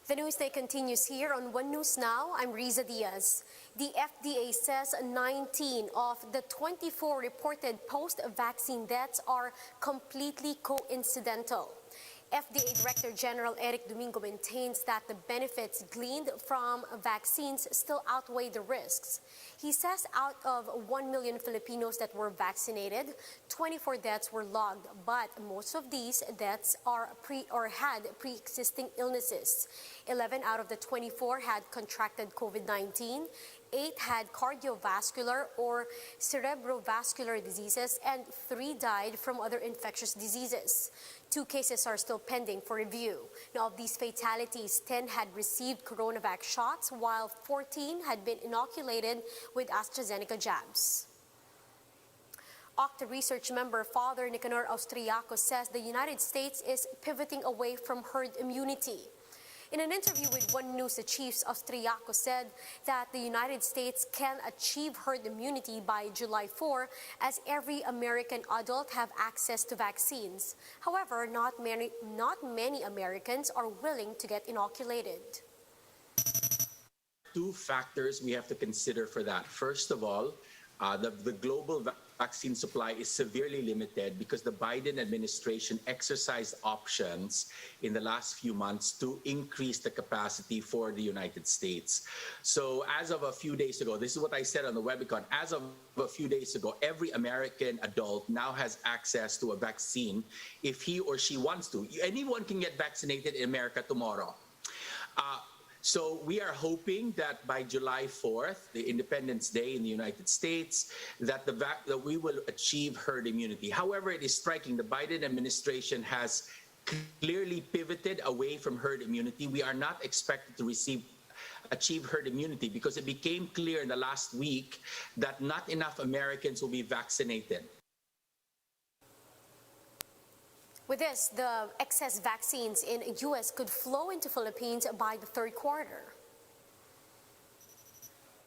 The news day continues here on One News Now. I'm Riza Diaz. The FDA says 19 of the 24 reported post-vaccine deaths are completely coincidental. FDA Director General Eric Domingo maintains that the benefits gleaned from vaccines still outweigh the risks. He says out of 1 million Filipinos that were vaccinated, 24 deaths were logged, but most of these deaths had pre-existing illnesses. 11 out of the 24 had contracted COVID-19, 8 had cardiovascular or cerebrovascular diseases, and 3 died from other infectious diseases. 2 cases are still pending for review. Now, of these fatalities, 10 had received coronavac shots, while 14 had been inoculated with AstraZeneca jabs. OCTA research member Father Nicanor Austriaco says the United States is pivoting away from herd immunity. In an interview with One News, the chief Austriaco said that the United States can achieve herd immunity by July 4 as every American adult have access to vaccines. However, not many Americans are willing to get inoculated. 2 factors we have to consider for that. First of all, the global vaccine supply is severely limited because the Biden administration exercised options in the last few months to increase the capacity for the United States. So as of a few days ago, this is what I said on the Webicon, as of a few days ago, every American adult now has access to a vaccine if he or she wants to. Anyone can get vaccinated in America tomorrow. So we are hoping that by July 4th, the Independence Day in the United States, that we will achieve herd immunity. However, it is striking the Biden administration has clearly pivoted away from herd immunity. We are not expected to achieve herd immunity because it became clear in the last week that not enough Americans will be vaccinated. With this, the excess vaccines in the U.S. could flow into Philippines by the 3rd quarter.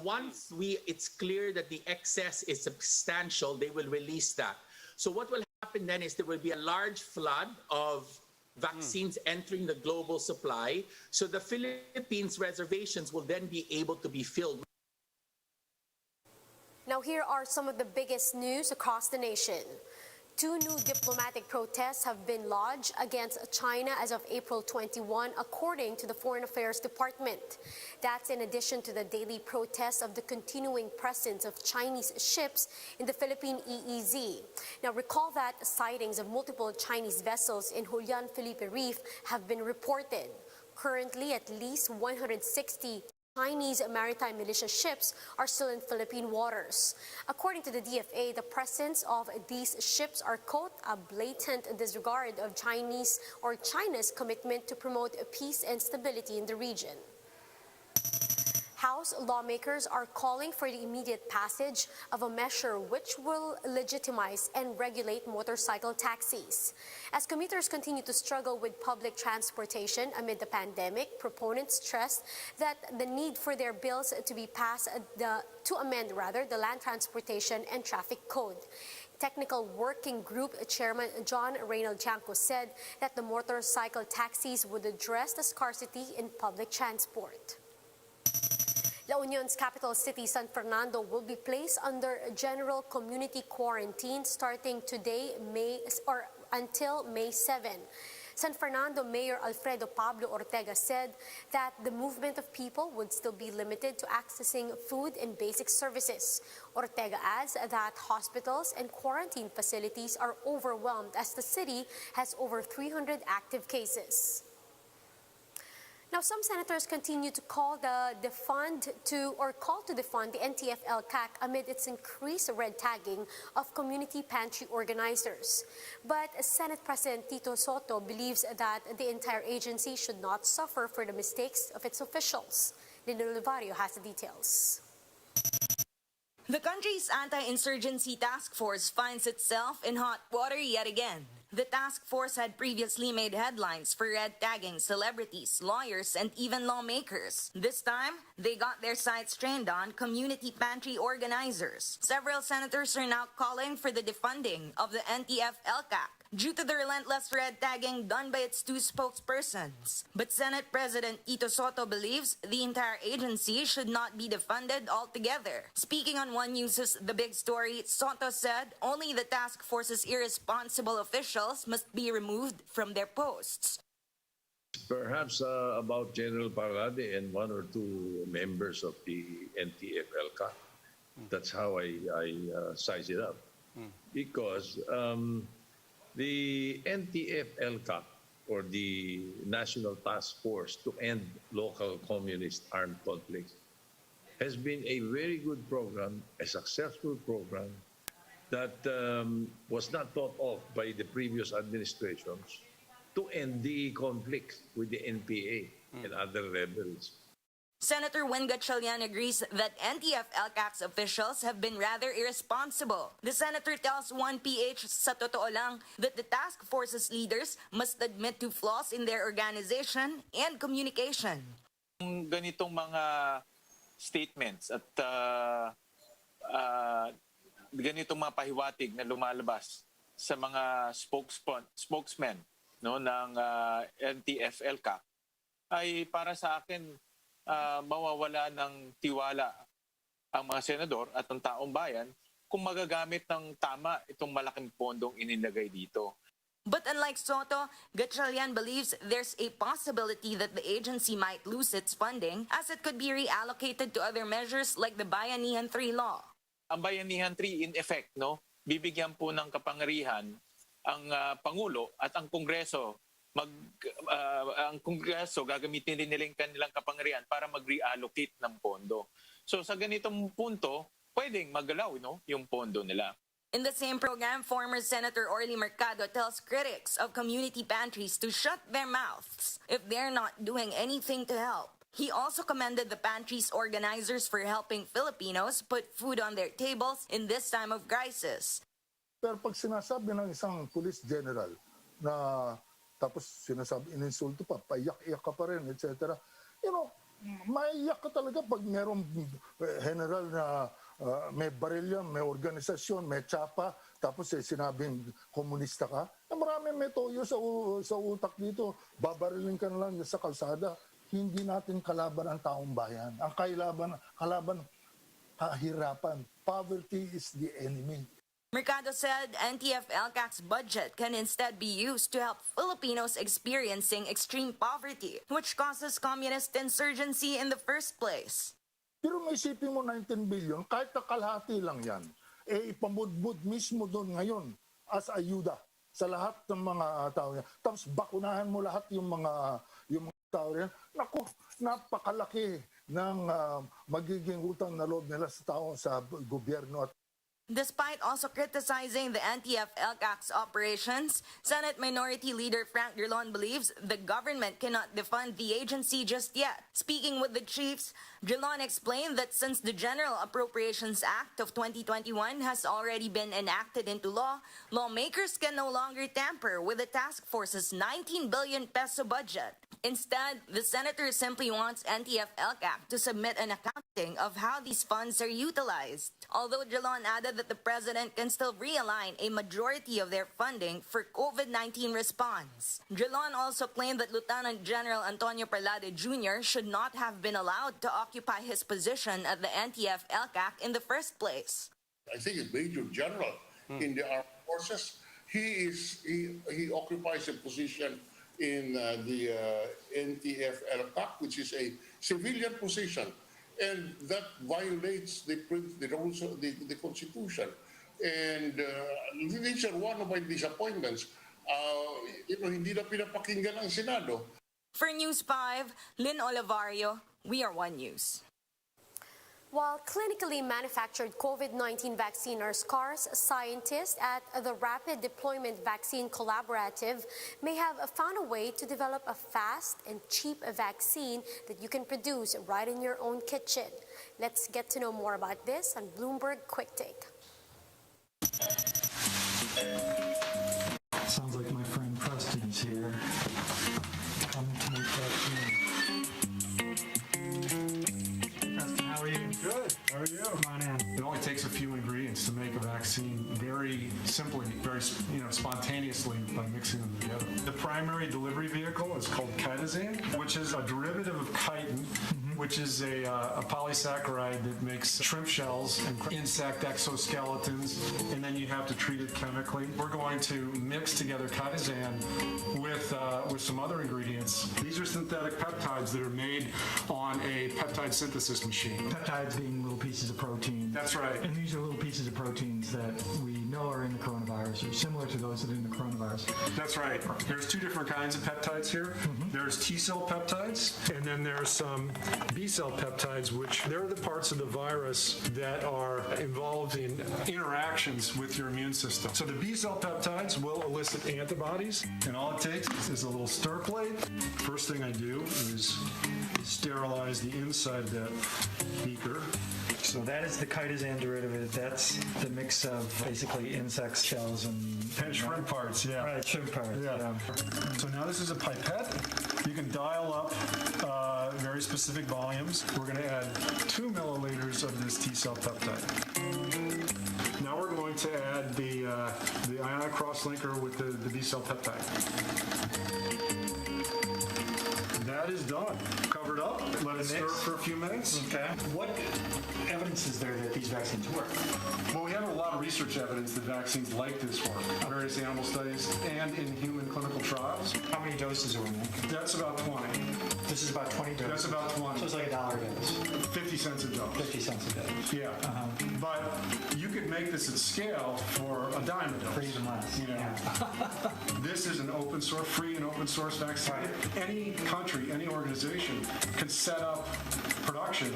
Once it's clear that the excess is substantial, they will release that. So what will happen then is there will be a large flood of vaccines entering the global supply. So the Philippines reservations will then be able to be filled. Now here are some of the biggest news across the nation. 2 new diplomatic protests have been lodged against China as of April 21, according to the Foreign Affairs Department. That's in addition to the daily protests of the continuing presence of Chinese ships in the Philippine EEZ. Now, recall that sightings of multiple Chinese vessels in Julian Felipe Reef have been reported. Currently, at least 160 Chinese maritime militia ships are still in Philippine waters. According to the DFA, the presence of these ships are, quote, a blatant disregard of China's commitment to promote peace and stability in the region. House lawmakers are calling for the immediate passage of a measure which will legitimize and regulate motorcycle taxis. As commuters continue to struggle with public transportation amid the pandemic, proponents stress that the need for their bills to be passed to amend the Land Transportation and Traffic Code. Technical Working Group Chairman John Reynald Janco said that the motorcycle taxis would address the scarcity in public transport. La Union's capital city, San Fernando, will be placed under general community quarantine starting today, until May 7. San Fernando Mayor Alfredo Pablo Ortega said that the movement of people would still be limited to accessing food and basic services. Ortega adds that hospitals and quarantine facilities are overwhelmed as the city has over 300 active cases. Now, some senators continue to call to defund the NTF-ELCAC amid its increased red tagging of community pantry organizers. But Senate President Tito Soto believes that the entire agency should not suffer for the mistakes of its officials. Lino Livario has the details. The country's anti-insurgency task force finds itself in hot water yet again. The task force had previously made headlines for red tagging celebrities, lawyers, and even lawmakers. This time, they got their sights trained on community pantry organizers. Several senators are now calling for the defunding of the NTF-ELCAC due to the relentless red tagging done by its two spokespersons. But Senate President Tito Soto believes the entire agency should not be defunded altogether. Speaking on One News's The Big Story, Soto said only the task force's irresponsible officials must be removed from their posts. Perhaps about General Parade and one or two members of the NTF-ELCA. That's how I size it up. Because the NTF-ELCA, or the National Task Force to End Local Communist Armed Conflicts, has been a very good program, a successful program that was not thought of by the previous administrations to end the conflict with the NPA and other rebels. Senator Win Gatchalian agrees that NTF-ELCAC's officials have been rather irresponsible. The senator tells 1PH sa totoo lang that the task force's leaders must admit to flaws in their organization and communication. Ganitong mga statements at ganitong mga pahiwatig na lumalabas sa mga spokesmen no, ng NTF-ELCA ay para sa akin mawawala ng tiwala ang mga senador at ang taong bayan kung magagamit ng tama itong malaking pondong inilagay dito. But unlike Soto, Gatchalian believes there's a possibility that the agency might lose its funding as it could be reallocated to other measures like the Bayanihan 3 law. Ang Bayanihan 3 in effect, no, bibigyan po ng kapangyarihan ang Pangulo at ang Kongreso. Ang Kongreso gagamitin din nila yung kanilang kapangyarihan para mag-reallocate ng pondo. So sa ganitong punto, pwedeng magalaw yung pondo nila. In the same program, former Senator Orly Mercado tells critics of community pantries to shut their mouths if they're not doing anything to help. He also commended the pantry's organizers for helping Filipinos put food on their tables in this time of crisis. Pero pag sinasabi ng isang police general na tapos sinasabi, ininsulto pa, paiyak-iyak ka pa rin, etc. Maiyak ka talaga pag merong general na may barilya, may organisasyon, may tsapa, tapos sinabing komunista ka. Marami may toyo sa utak dito. Babarilin ka na lang sa kalsada. Hindi natin kalaban ang taong bayan. Ang kalaban, kahirapan. Poverty is the enemy. Mercado said NTF-ELCAC's budget can instead be used to help Filipinos experiencing extreme poverty, which causes communist insurgency in the first place. Pero may isipin mo 19 billion, kahit na kalahati lang yan, ipamudbud mismo doon ngayon as ayuda sa lahat ng mga tao yan. Tapos bakunahan mo lahat yung mga tao yan. Naku, napakalaki ng magiging utang na loob nila sa tao sa gobyerno. Despite also criticizing the NTF-ELCAC's operations, Senate Minority Leader Frank Drilon believes the government cannot defund the agency just yet. Speaking with the chiefs, Drilon explained that since the General Appropriations Act of 2021 has already been enacted into law, lawmakers can no longer tamper with the task force's 19 billion peso budget. Instead, the senator simply wants NTF-ELCAC to submit an accounting of how these funds are utilized. Although Drilon added that the president can still realign a majority of their funding for COVID-19 response. Drilon also claimed that Lieutenant General Antonio Parlade Jr. should not have been allowed to occupy his position at the NTF-ELCAC in the first place. I think a major general in the armed forces. He occupies a position in the NTF-ELCAC, which is a civilian position. And that violates the rules of the Constitution. And these are one of my disappointments. Hindi na pinapakinggan ang Senado. For News 5, Lynn Olivario, we are One News. While clinically manufactured COVID-19 vaccine are scarce, scientists at the Rapid Deployment Vaccine Collaborative may have found a way to develop a fast and cheap vaccine that you can produce right in your own kitchen. Let's get to know more about this on Bloomberg Quick Take. Sounds like my friend Preston's here. Coming to make vaccine. Preston, how are you? Good. How are you? Come on in. It only takes a few ingredients to make a vaccine very very simply, very spontaneously by mixing them together. The primary delivery vehicle is called chitosan, which is a derivative of chitin, which is a polysaccharide that makes shrimp shells and insect exoskeletons, and then you have to treat it chemically. We're going to mix together chitosan with some other ingredients. These are synthetic peptides that are made on a peptide synthesis machine. Peptides being little pieces of protein. That's right. And these are little pieces of proteins that we know are in the coronavirus, or similar to those that are in the coronavirus. That's right. There's two different kinds of peptides here. There's T-cell peptides, and then there's some B-cell peptides, which they're the parts of the virus that are involved in interactions with your immune system. So the B-cell peptides will elicit antibodies, and all it takes is a little stir plate. First thing I do is sterilize the inside of that beaker. So that is the chitosan derivative. That's the mix of basically insects, shells, and shrimp parts, yeah. Right, shrimp parts. Yeah. So now this is a pipette. You can dial up very specific volumes. We're going to add 2 milliliters of this T-cell peptide. Now we're going to add the ionic cross-linker with the B-cell peptide. That is done. Covered up. Let it stir for a few minutes. Okay. What evidence is there that these vaccines work? Well, we have a lot of research evidence that vaccines like this work. Various animal studies and in human clinical trials. How many doses are we making? That's about 20. This is about 20 doses. That's about 20. So it's like $1 a dose. 50 cents a dose. 50 cents a dose. Yeah. But you could make this at scale for a dime a dose. Or even less. You know. Yeah. This is an open source, free and open source vaccine. Right. Any country, any organization can set up production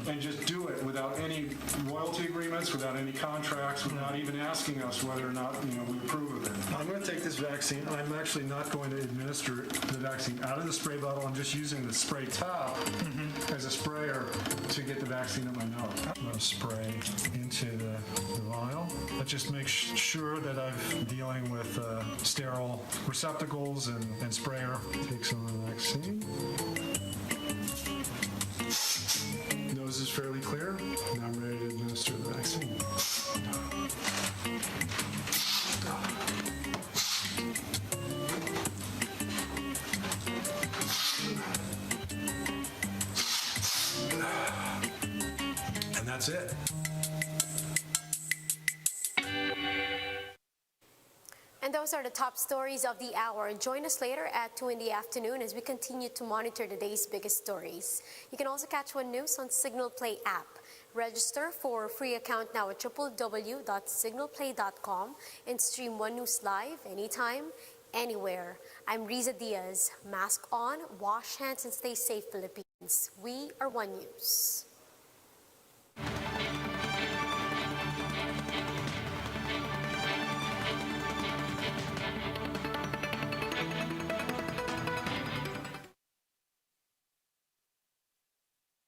and just do it without any royalty agreements, without any contracts, without even asking us whether or not we approve of it. I'm going to take this vaccine. I'm actually not going to administer the vaccine out of the spray bottle. I'm just using the spray top as a sprayer to get the vaccine in my nose. I'm going to spray into the vial. That just makes sure that I'm dealing with sterile receptacles and sprayer. Take some of the vaccine. Nose is fairly clear. Now I'm ready to administer the vaccine. And that's it. And those are the top stories of the hour. Join us later at 2 in the afternoon as we continue to monitor the day's biggest stories. You can also catch One News on Signal Play app. Register for a free account now at www.signalplay.com and stream One News live anytime, anywhere. I'm Riza Diaz. Mask on, wash hands, and stay safe, Philippines. We are One News.